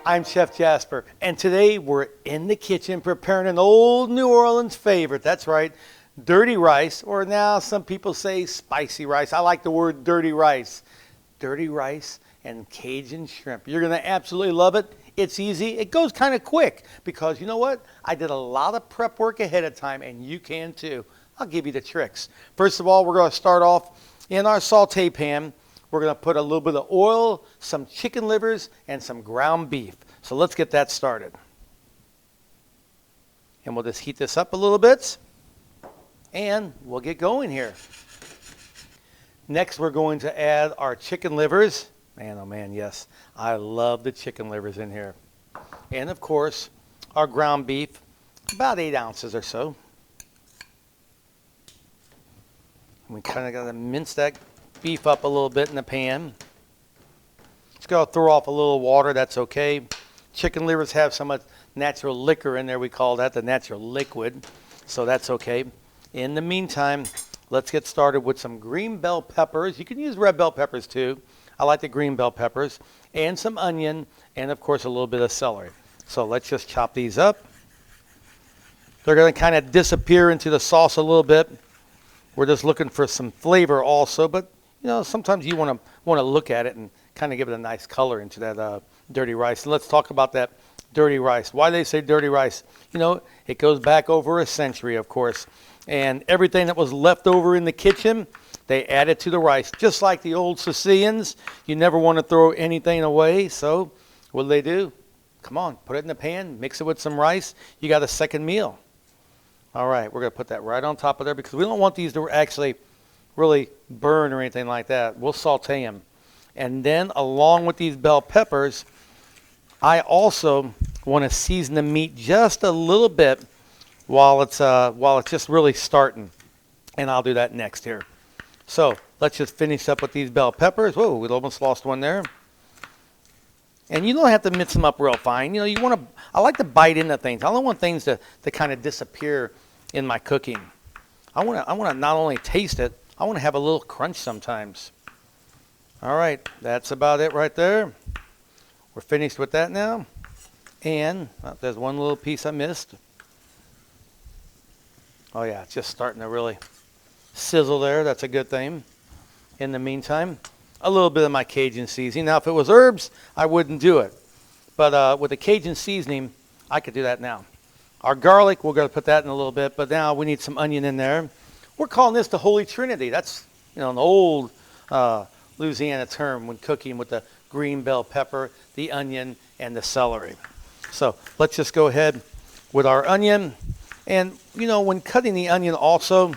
I'm Chef Jasper, and today we're in the kitchen preparing an old New Orleans favorite. That's right, dirty rice, or now some people say spicy rice. I like the word dirty rice. Dirty rice and Cajun shrimp. You're going to absolutely love it. It's easy. It goes kind of quick because you know what? I did a lot of prep work ahead of time, and you can too. I'll give you the tricks. First of all, we're going to start off in our saute pan. We're going to put a little bit of oil, some chicken livers, and some ground beef. So let's get that started. And we'll just heat this up a little bit, and we'll get going here. Next, we're going to add our chicken livers. Man, oh man, yes. I love the chicken livers in here. And of course, our ground beef, about 8 ounces or so. And we kind of got to mince that beef up a little bit in the pan. Just going to throw off a little water, that's okay. Chicken livers have some natural liquor in there, we call that the natural liquid, so that's okay. In the meantime, let's get started with some green bell peppers. You can use red bell peppers too. I like the green bell peppers, and some onion, and of course a little bit of celery. So let's just chop these up. They're going to kind of disappear into the sauce a little bit. We're just looking for some flavor also, but you know, sometimes you want to look at it and kind of give it a nice color into that dirty rice. And let's talk about that dirty rice. Why they say dirty rice? You know, it goes back over a century, of course. And everything that was left over in the kitchen, they added to the rice. Just like the old Sicilians, you never want to throw anything away. So what do? Come on, put it in the pan, mix it with some rice. You got a second meal. All right, we're going to put that right on top of there because we don't want these to actually really burn or anything like that. We'll saute them. And then along with these bell peppers, I also want to season the meat just a little bit while it's just really starting. And I'll do that next here. So let's just finish up with these bell peppers. Whoa, we almost lost one there. And you don't have to mince them up real fine. You know, I like to bite into things. I don't want things to kind of disappear in my cooking. I want to not only taste it, I want to have a little crunch sometimes. All right, that's about it right there. We're finished with that now. And there's one little piece I missed. Oh yeah, it's just starting to really sizzle there. That's a good thing. In the meantime, a little bit of my Cajun seasoning. Now, if it was herbs, I wouldn't do it. But with the Cajun seasoning, I could do that now. Our garlic, we're going to put that in a little bit. But now we need some onion in there. We're calling this the Holy Trinity. That's, you know, an old Louisiana term when cooking with the green bell pepper, the onion, and the celery. So let's just go ahead with our onion. And, you know, when cutting the onion also,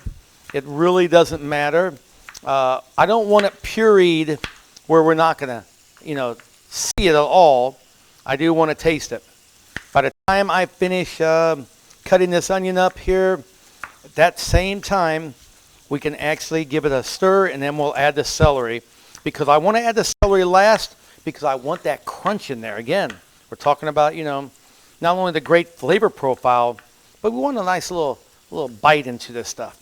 it really doesn't matter. I don't want it pureed where we're not going to, you know, see it at all. I do want to taste it. By the time I finish cutting this onion up here, at that same time, we can actually give it a stir, and then we'll add the celery. Because I want to add the celery last because I want that crunch in there. Again, we're talking about, you know, not only the great flavor profile, but we want a nice little bite into this stuff.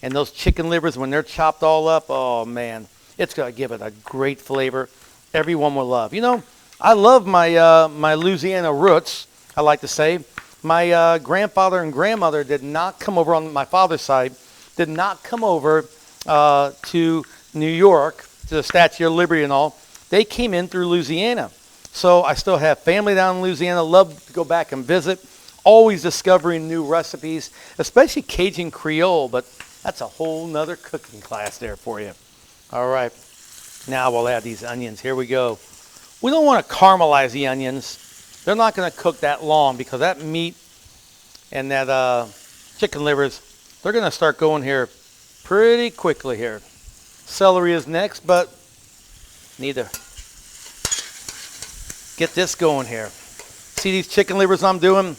And those chicken livers, when they're chopped all up, oh man, it's going to give it a great flavor. Everyone will love. You know, I love my my Louisiana roots, I like to say. My grandfather and grandmother did not come over on my father's side, did not come over to New York, to the Statue of Liberty and all. They came in through Louisiana. So I still have family down in Louisiana, love to go back and visit. Always discovering new recipes, especially Cajun Creole, but that's a whole nother cooking class there for you. All right, now we'll add these onions. Here we go. We don't want to caramelize the onions. They're not going to cook that long because that meat and that chicken livers, they're going to start going here pretty quickly here. Celery is next, but need to get this going here. See these chicken livers I'm doing?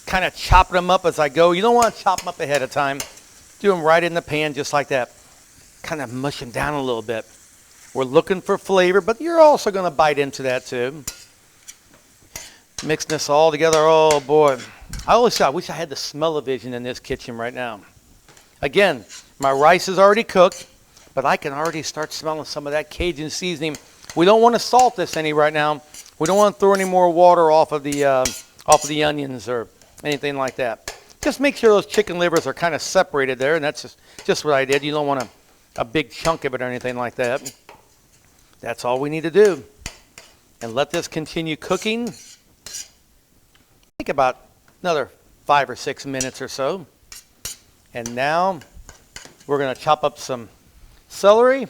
Kind of chopping them up as I go. You don't want to chop them up ahead of time. Do them right in the pan just like that. Kind of mush them down a little bit. We're looking for flavor, but you're also going to bite into that too. Mixing this all together. Oh boy. I wish I had the smell-o-vision in this kitchen right now. Again, my rice is already cooked, but I can already start smelling some of that Cajun seasoning. We don't want to salt this any right now We don't want to throw any more water off of the onions or anything like that. Just make sure those chicken livers are kind of separated there, and that's just what I did. You don't want a big chunk of it or anything like that. That's all we need to do. And let this continue cooking. Think about another 5 or 6 minutes or so. And now we're going to chop up some celery.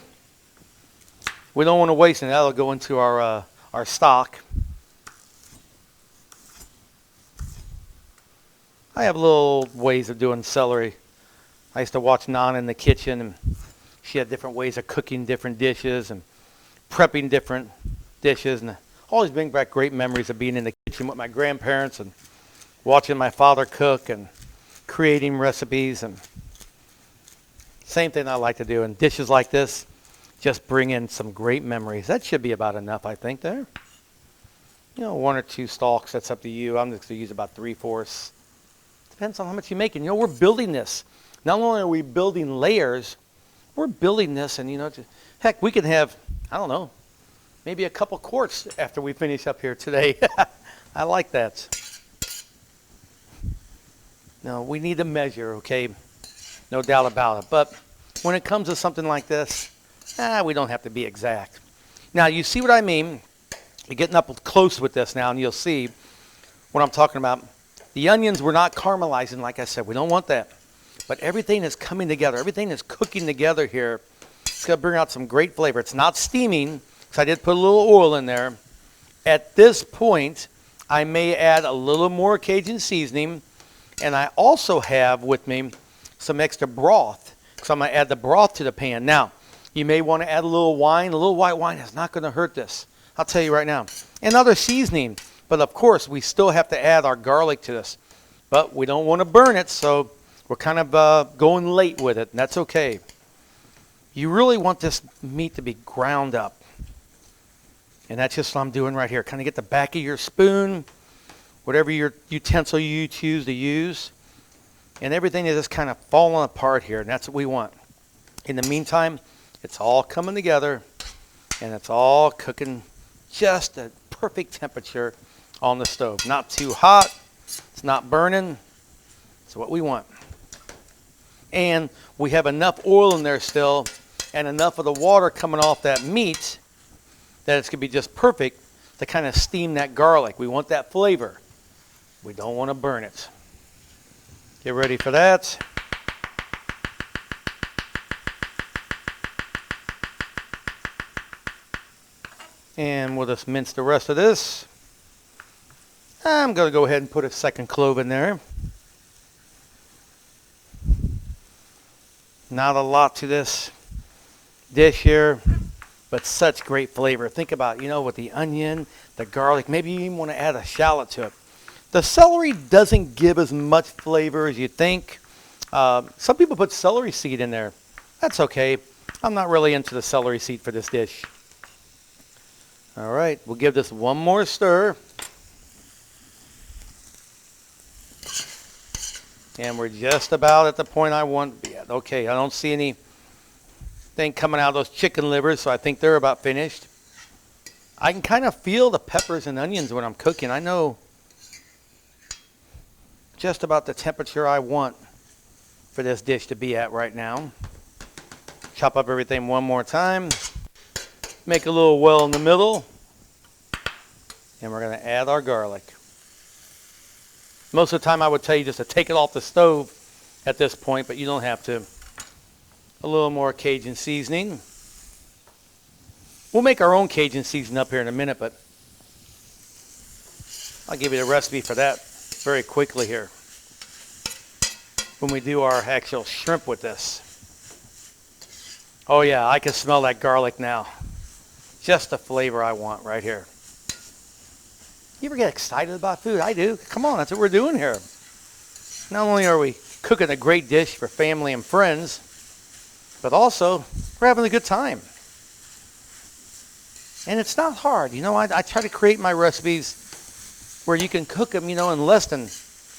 We don't want to waste it. That'll go into our stock. I have little ways of doing celery. I used to watch Nana in the kitchen, and she had different ways of cooking different dishes and prepping different dishes, and always bring back great memories of being in the kitchen with my grandparents and watching my father cook and creating recipes. And same thing I like to do. And dishes like this just bring in some great memories. That should be about enough, I think, there. 1 or 2 stalks, that's up to you. I'm just going to use about 3/4. Depends on how much you're making. We're building this. Not only are we building layers, we're building this, and heck, we can have, I don't know, maybe a couple quarts after we finish up here today. I like that. No, we need to measure, okay? No doubt about it. But when it comes to something like this, we don't have to be exact. Now, you see what I mean? You're getting up close with this now, and you'll see what I'm talking about. The onions, we're not caramelizing, like I said. We don't want that. But everything is coming together. Everything is cooking together here. It's going to bring out some great flavor. It's not steaming, because I did put a little oil in there. At this point, I may add a little more Cajun seasoning. And I also have with me some extra broth, because I'm going to add the broth to the pan. Now, you may want to add a little wine. A little white wine is not going to hurt this. I'll tell you right now. And other seasoning. But of course, we still have to add our garlic to this. But we don't want to burn it, so we're kind of going late with it, and that's okay. You really want this meat to be ground up. And that's just what I'm doing right here. Kind of get the back of your spoon, whatever your utensil you choose to use. And everything is just kind of falling apart here, and that's what we want. In the meantime, it's all coming together, and it's all cooking just a perfect temperature on the stove. Not too hot. It's not burning. It's what we want. And we have enough oil in there still and enough of the water coming off that meat that it's going to be just perfect to kind of steam that garlic. We want that flavor. We don't want to burn it. Get ready for that. And we'll just mince the rest of this. I'm going to go ahead and put a second clove in there. Not a lot to this dish here, but such great flavor. Think about, with the onion, the garlic, maybe you even want to add a shallot to it. The celery doesn't give as much flavor as you think. Some people put celery seed in there. That's okay. I'm not really into the celery seed for this dish. All right, we'll give this one more stir. And we're just about at the point I want to be at. Okay, I don't see anything coming out of those chicken livers, so I think they're about finished. I can kind of feel the peppers and onions when I'm cooking. I know just about the temperature I want for this dish to be at right now. Chop up everything one more time. Make a little well in the middle. And we're going to add our garlic. Most of the time I would tell you just to take it off the stove at this point, but you don't have to. A little more Cajun seasoning. We'll make our own Cajun seasoning up here in a minute, but I'll give you the recipe for that very quickly here when we do our actual shrimp with this. Oh yeah, I can smell that garlic now. Just the flavor I want right here. You ever get excited about food? I do. Come on, that's what we're doing here. Not only are we cooking a great dish for family and friends, but also we're having a good time. And it's not hard. I try to create my recipes where you can cook them, in less than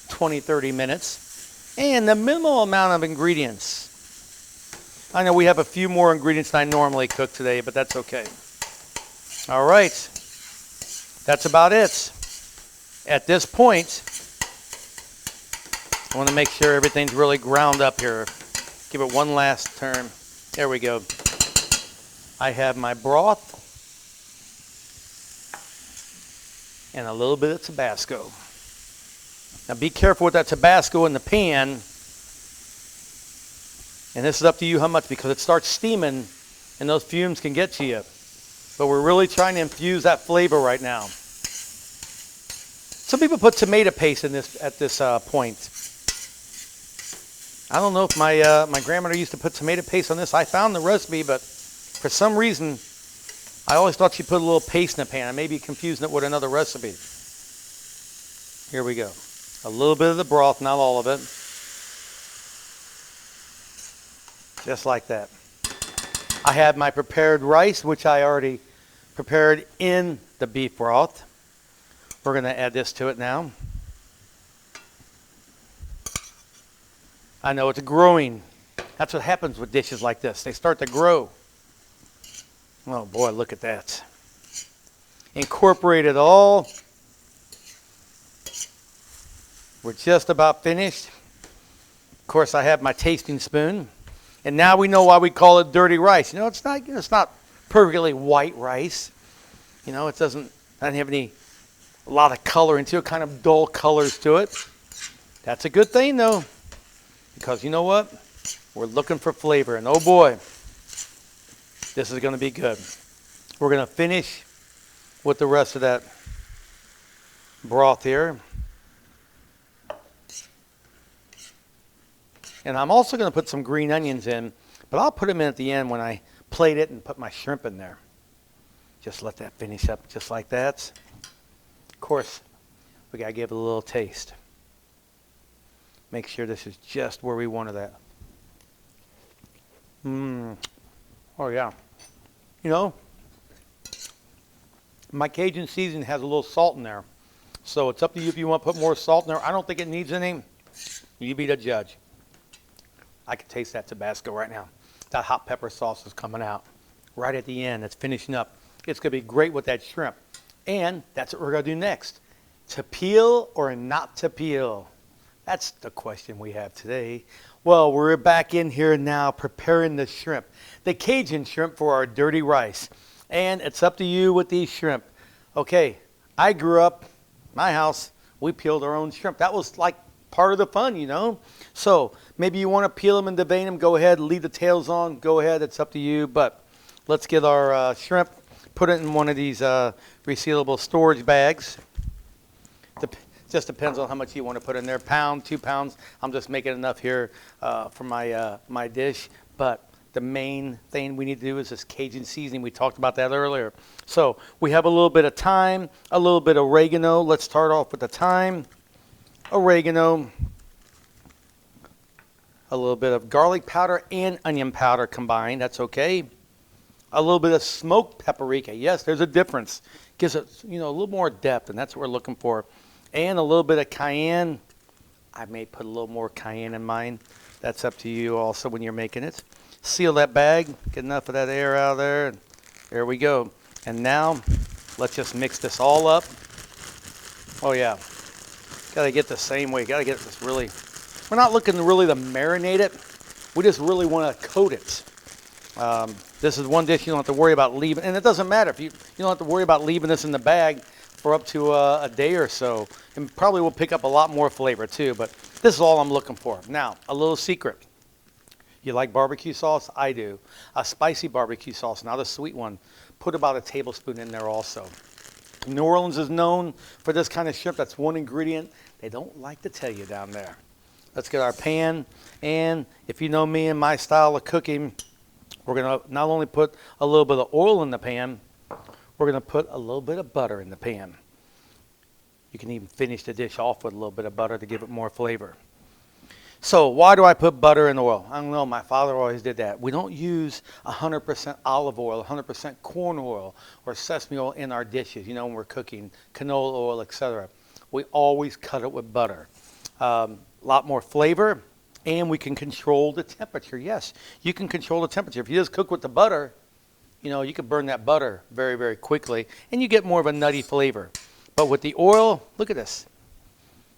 20, 30 minutes. And the minimal amount of ingredients. I know we have a few more ingredients than I normally cook today, but that's okay. All right. That's about it. At this point, I want to make sure everything's really ground up here. Give it one last turn. There we go. I have my broth and a little bit of Tabasco. Now be careful with that Tabasco in the pan. And this is up to you how much, because it starts steaming and those fumes can get to you. But we're really trying to infuse that flavor right now. Some people put tomato paste in this at this point. I don't know if my grandmother used to put tomato paste on this. I found the recipe, but for some reason, I always thought she put a little paste in the pan. I may be confusing it with another recipe. Here we go. A little bit of the broth, not all of it. Just like that. I have my prepared rice, which I already prepared in the beef broth. We're going to add this to it now. I know it's growing. That's what happens with dishes like this. They start to grow. Oh boy, look at that. Incorporate it all. We're just about finished. Of course, I have my tasting spoon. And now we know why we call it dirty rice. You know, it's not perfectly white rice. You know, it doesn't have a lot of color into it, kind of dull colors to it. That's a good thing though, because you know what? We're looking for flavor, and oh boy, this is going to be good. We're going to finish with the rest of that broth here. And I'm also going to put some green onions in, but I'll put them in at the end when I plate it and put my shrimp in there. Just let that finish up just like that. Of course, we got to give it a little taste. Make sure this is just where we wanted that. Oh yeah. You know, my Cajun seasoning has a little salt in there. So it's up to you if you want to put more salt in there. I don't think it needs any. You be the judge. I can taste that Tabasco right now. That hot pepper sauce is coming out right at the end. It's finishing up. It's going to be great with that shrimp. And that's what we're going to do next. To peel or not to peel? That's the question we have today. Well, we're back in here now preparing the shrimp. The Cajun shrimp for our dirty rice. And it's up to you with these shrimp. Okay, I grew up, my house, we peeled our own shrimp. That was like part of the fun, you know. So maybe you want to peel them and devein them, go ahead, leave the tails on, go ahead, it's up to you. But let's get our shrimp, put it in one of these resealable storage bags. Just depends on how much you want to put in there, pound, 2 pounds. I'm just making enough here for my dish. But the main thing we need to do is this Cajun seasoning. We talked about that earlier. So we have a little bit of thyme, a little bit of oregano. Let's start off with the thyme, oregano, a little bit of garlic powder and onion powder combined. That's okay. A little bit of smoked paprika. Yes, there's a difference. Gives it, you know, a little more depth, and that's what we're looking for. And a little bit of cayenne. I may put a little more cayenne in mine. That's up to you also when you're making it. Seal that bag. Get enough of that air out of there. There we go. And now, let's just mix this all up. Oh yeah. Got to get the same way. Got to get this really. We're not looking really to marinate it. We just really want to coat it. This is one dish you don't have to worry about leaving. And it doesn't matter if you don't have to worry about leaving this in the bag for up to a day or so. And probably will pick up a lot more flavor too. But this is all I'm looking for. Now, a little secret. You like barbecue sauce? I do. A spicy barbecue sauce, not a sweet one. Put about a tablespoon in there also. New Orleans is known for this kind of shrimp. That's one ingredient they don't like to tell you down there. Let's get our pan. And if you know me and my style of cooking, we're going to not only put a little bit of oil in the pan, we're going to put a little bit of butter in the pan. You can even finish the dish off with a little bit of butter to give it more flavor. So why do I put butter in oil? I don't know. My father always did that. We don't use 100% olive oil, 100% corn oil, or sesame oil in our dishes, you know, when we're cooking, canola oil, etc. We always cut it with butter. A lot more flavor, and we can control the temperature. Yes, you can control the temperature. If you just cook with the butter, you know, you could burn that butter very, very quickly, and you get more of a nutty flavor. But with the oil, look at this.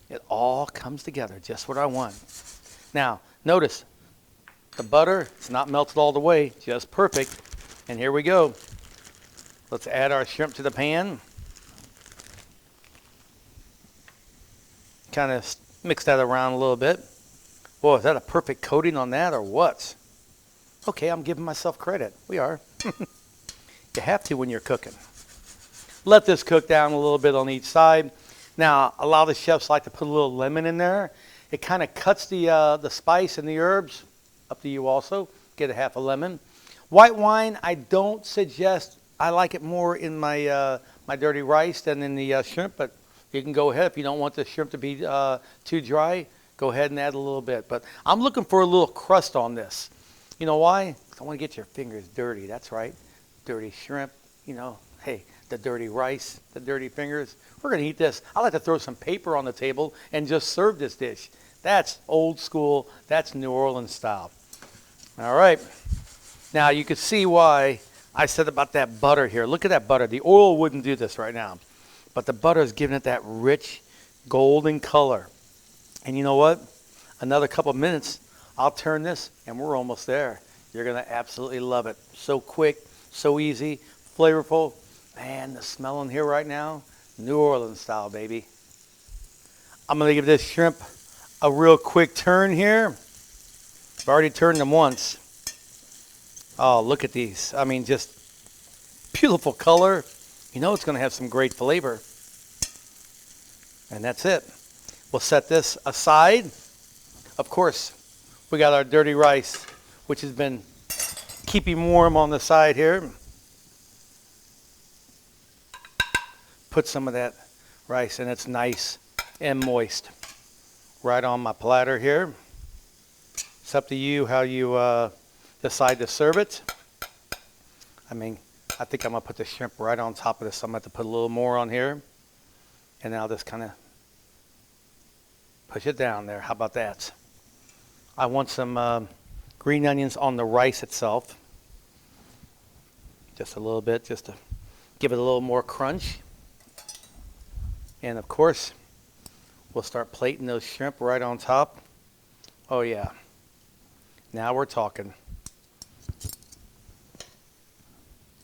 It all comes together, just what I want. Now, notice, the butter, it's not melted all the way, just perfect. And here we go. Let's add our shrimp to the pan. Kind of mix that around a little bit. Boy, is that a perfect coating on that or what? Okay, I'm giving myself credit. We are. You have to when you're cooking. Let this cook down a little bit on each side. Now, a lot of the chefs like to put a little lemon in there. It kind of cuts the spice and the herbs. Up to you also. Get a half a lemon. White wine, I don't suggest. I like it more in my my dirty rice than in the shrimp, but you can go ahead. If you don't want the shrimp to be too dry, go ahead and add a little bit. But I'm looking for a little crust on this. You know why? 'Cause I want to get your fingers dirty. That's right. Dirty shrimp, you know. Hey, the dirty rice, the dirty fingers. We're going to eat this. I like to throw some paper on the table and just serve this dish. That's old school. That's New Orleans style. All right. Now, you can see why I said about that butter here. Look at that butter. The oil wouldn't do this right now. But the butter is giving it that rich golden color. And you know what? Another couple of minutes, I'll turn this, and we're almost there. You're going to absolutely love it. So quick, so easy, flavorful. Man, the smell in here right now, New Orleans style, baby. I'm going to give this shrimp a real quick turn here. I've already turned them once. Oh, look at these. I mean, just beautiful color. You know it's going to have some great flavor. And that's it. We'll set this aside. Of course, we got our dirty rice, which has been keeping warm on the side here. Put some of that rice in. It's nice and moist. Right on my platter here. It's up to you how you decide to serve it. I mean, I think I'm going to put the shrimp right on top of this. I'm going to have to put a little more on here. And I'll just kind of push it down there. How about that? I want some green onions on the rice itself. Just a little bit, just to give it a little more crunch. And of course, we'll start plating those shrimp right on top. Oh yeah. Now we're talking.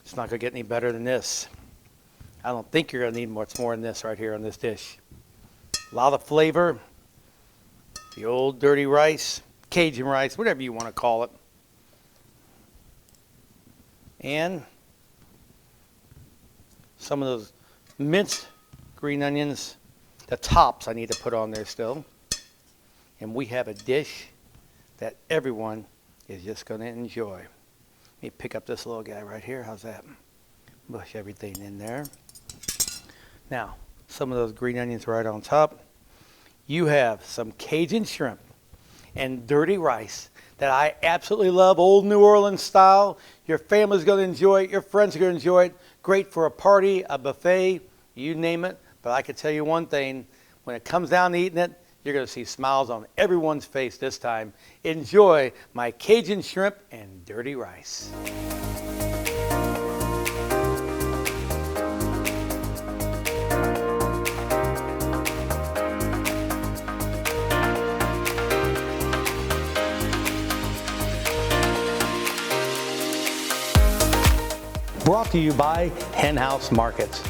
It's not going to get any better than this. I don't think you're going to need much more than this right here on this dish. A lot of flavor. The old dirty rice, Cajun rice, whatever you want to call it. And some of those minced green onions, the tops I need to put on there still. And we have a dish that everyone is just going to enjoy. Let me pick up this little guy right here. How's that? Mush everything in there. Now, some of those green onions right on top. You have some Cajun shrimp and dirty rice that I absolutely love, old New Orleans style. Your family's going to enjoy it. Your friends are going to enjoy it. Great for a party, a buffet, you name it. But I can tell you one thing, when it comes down to eating it, you're going to see smiles on everyone's face this time. Enjoy my Cajun shrimp and dirty rice. Brought to you by Hen House Markets.